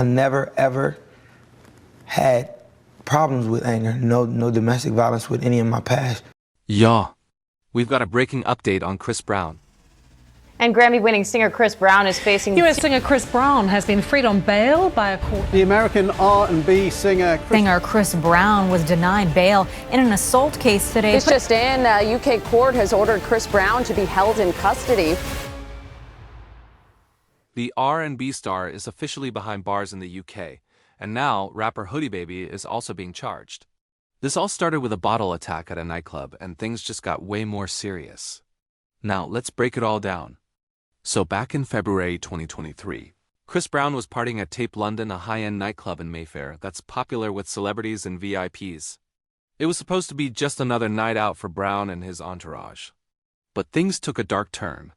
I never ever had problems with anger, no domestic violence with any of my past. Yeah, we've got a breaking update on Chris Brown. And Grammy-winning singer Chris Brown is facing... U.S. singer Chris Brown has been freed on bail by a court. The American R&B singer Chris Brown was denied bail in an assault case today. This just in, a UK court has ordered Chris Brown to be held in custody. The R&B star is officially behind bars in the UK, and now rapper HoodyBaby is also being charged. This all started with a bottle attack at a nightclub, and things just got way more serious. Now, let's break it all down. So back in February 2023, Chris Brown was partying at Tape London, a high-end nightclub in Mayfair that's popular with celebrities and VIPs. It was supposed to be just another night out for Brown and his entourage. But things took a dark turn.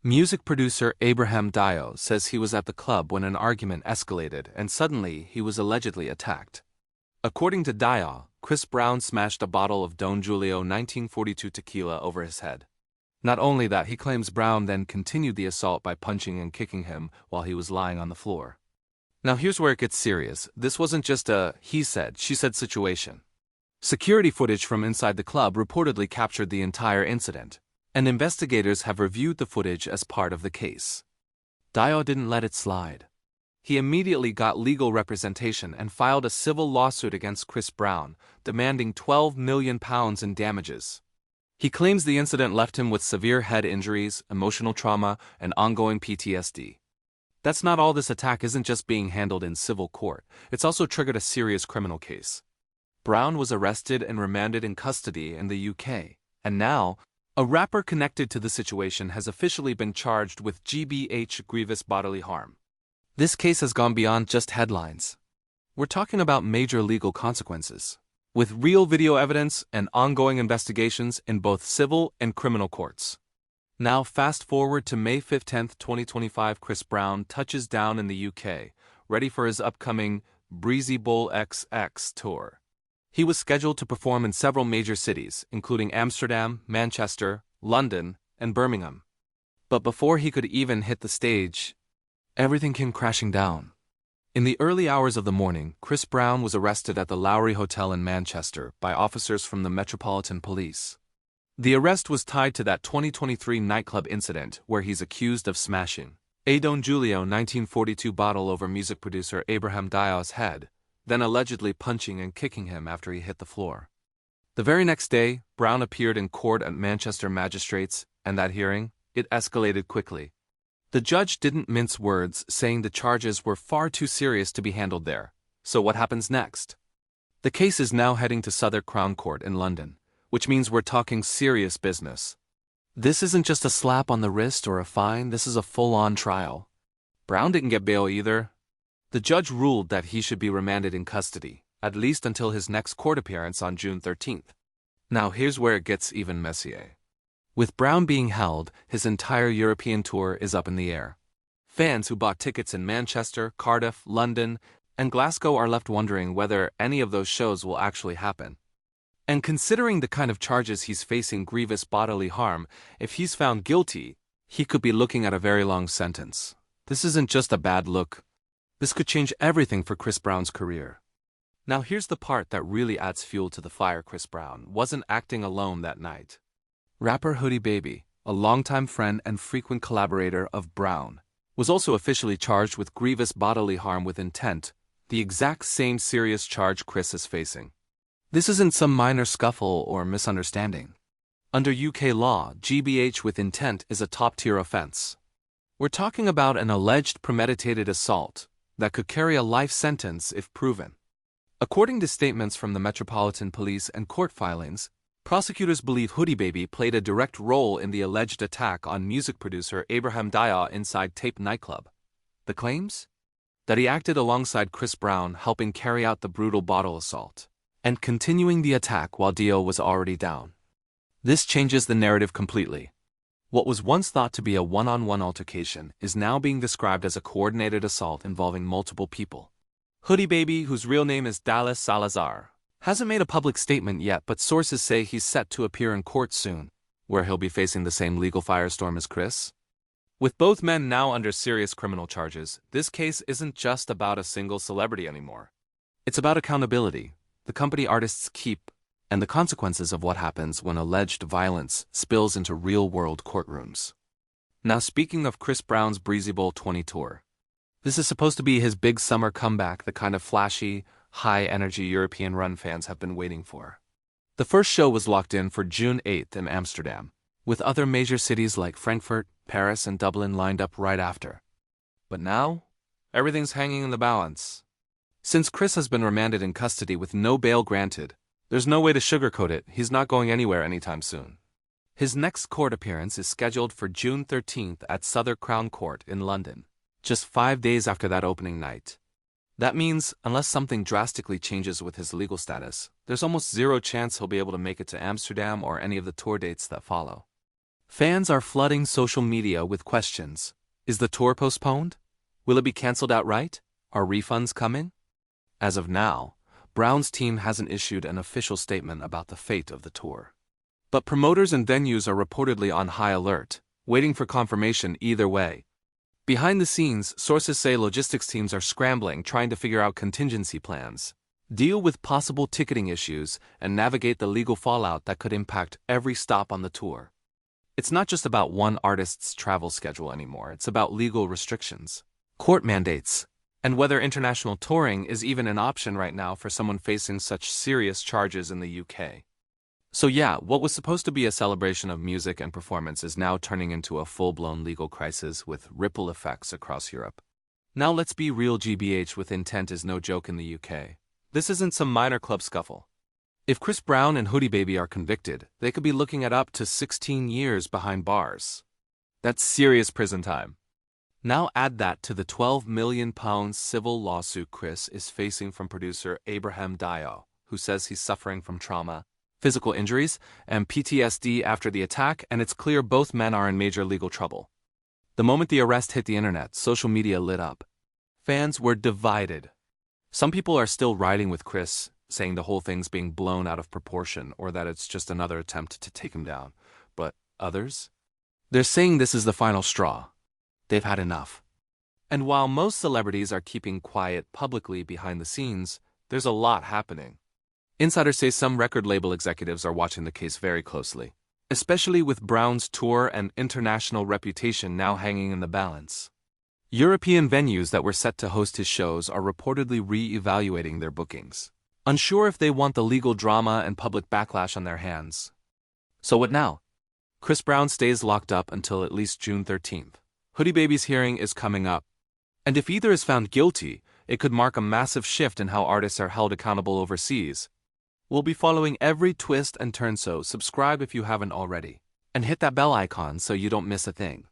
Music producer Abraham Diaw says he was at the club when an argument escalated and suddenly he was allegedly attacked. According to Diaw, Chris Brown smashed a bottle of Don Julio 1942 tequila over his head. Not only that, he claims Brown then continued the assault by punching and kicking him while he was lying on the floor. Now here's where it gets serious. This wasn't just a he said, she said situation. Security footage from inside the club reportedly captured the entire incident, and investigators have reviewed the footage as part of the case. Diaw didn't let it slide. He immediately got legal representation and filed a civil lawsuit against Chris Brown, demanding £12 million in damages. He claims the incident left him with severe head injuries, emotional trauma, and ongoing PTSD. That's not all. This attack isn't just being handled in civil court, it's also triggered a serious criminal case. Brown was arrested and remanded in custody in the UK, and now, a rapper connected to the situation has officially been charged with GBH, grievous bodily harm. This case has gone beyond just headlines. We're talking about major legal consequences, with real video evidence and ongoing investigations in both civil and criminal courts. Now fast forward to May 15, 2025, Chris Brown touches down in the UK, ready for his upcoming Breezy Bowl XX tour. He was scheduled to perform in several major cities, including Amsterdam, Manchester, London, and Birmingham. But before he could even hit the stage, everything came crashing down. In the early hours of the morning, Chris Brown was arrested at the Lowry Hotel in Manchester by officers from the Metropolitan Police. The arrest was tied to that 2023 nightclub incident where he's accused of smashing a Don Julio 1942 bottle over music producer Abraham Diaw's head, then allegedly punching and kicking him after he hit the floor. The very next day, Brown appeared in court at Manchester Magistrates, and that hearing, it escalated quickly. The judge didn't mince words, saying the charges were far too serious to be handled there. So what happens next? The case is now heading to Southwark Crown Court in London, which means we're talking serious business. This isn't just a slap on the wrist or a fine, this is a full-on trial. Brown didn't get bail either. The judge ruled that he should be remanded in custody, at least until his next court appearance on June 13th. Now here's where it gets even messier. With Brown being held, his entire European tour is up in the air. Fans who bought tickets in Manchester, Cardiff, London, and Glasgow are left wondering whether any of those shows will actually happen. And considering the kind of charges he's facing, grievous bodily harm, if he's found guilty, he could be looking at a very long sentence. This isn't just a bad look. This could change everything for Chris Brown's career. Now here's the part that really adds fuel to the fire. Chris Brown wasn't acting alone that night. Rapper HoodyBaby, a longtime friend and frequent collaborator of Brown, was also officially charged with grievous bodily harm with intent, the exact same serious charge Chris is facing. This isn't some minor scuffle or misunderstanding. Under UK law, GBH with intent is a top-tier offense. We're talking about an alleged premeditated assault that could carry a life sentence if proven. According to statements from the Metropolitan Police and court filings, prosecutors believe HoodyBaby played a direct role in the alleged attack on music producer Abraham Diaw inside Tape nightclub. The claims? That he acted alongside Chris Brown, helping carry out the brutal bottle assault, and continuing the attack while Diaw was already down. This changes the narrative completely. What was once thought to be a one-on-one altercation is now being described as a coordinated assault involving multiple people. HoodyBaby, whose real name is Dallas Salazar, hasn't made a public statement yet, but sources say he's set to appear in court soon, where he'll be facing the same legal firestorm as Chris. With both men now under serious criminal charges, this case isn't just about a single celebrity anymore. It's about accountability, the company artists keep, and the consequences of what happens when alleged violence spills into real-world courtrooms. Now, speaking of Chris Brown's Breezy Bowl 20 tour, this is supposed to be his big summer comeback, the kind of flashy, high-energy European run fans have been waiting for. The first show was locked in for June 8th in Amsterdam, with other major cities like Frankfurt, Paris, and Dublin lined up right after. But now, everything's hanging in the balance. Since Chris has been remanded in custody with no bail granted, there's no way to sugarcoat it, he's not going anywhere anytime soon. His next court appearance is scheduled for June 13th at Southwark Crown Court in London, just 5 days after that opening night. That means, unless something drastically changes with his legal status, there's almost zero chance he'll be able to make it to Amsterdam or any of the tour dates that follow. Fans are flooding social media with questions. Is the tour postponed? Will it be cancelled outright? Are refunds coming? As of now, Brown's team hasn't issued an official statement about the fate of the tour. But promoters and venues are reportedly on high alert, waiting for confirmation either way. Behind the scenes, sources say logistics teams are scrambling, trying to figure out contingency plans, deal with possible ticketing issues, and navigate the legal fallout that could impact every stop on the tour. It's not just about one artist's travel schedule anymore, it's about legal restrictions, court mandates, and whether international touring is even an option right now for someone facing such serious charges in the UK. So yeah, what was supposed to be a celebration of music and performance is now turning into a full-blown legal crisis with ripple effects across Europe. Now let's be real, GBH with intent is no joke in the UK. This isn't some minor club scuffle. If Chris Brown and HoodyBaby are convicted, they could be looking at up to 16 years behind bars. That's serious prison time. Now add that to the £12 million civil lawsuit Chris is facing from producer Abraham Diaw, who says he's suffering from trauma, physical injuries, and PTSD after the attack, and it's clear both men are in major legal trouble. The moment the arrest hit the internet, social media lit up. Fans were divided. Some people are still riding with Chris, saying the whole thing's being blown out of proportion or that it's just another attempt to take him down. But others? They're saying this is the final straw. They've had enough. And while most celebrities are keeping quiet publicly behind the scenes, there's a lot happening. Insiders say some record label executives are watching the case very closely, especially with Brown's tour and international reputation now hanging in the balance. European venues that were set to host his shows are reportedly re-evaluating their bookings, unsure if they want the legal drama and public backlash on their hands. So what now? Chris Brown stays locked up until at least June 13th. HoodyBaby's hearing is coming up. And if either is found guilty, it could mark a massive shift in how artists are held accountable overseas. We'll be following every twist and turn, so subscribe if you haven't already. And hit that bell icon so you don't miss a thing.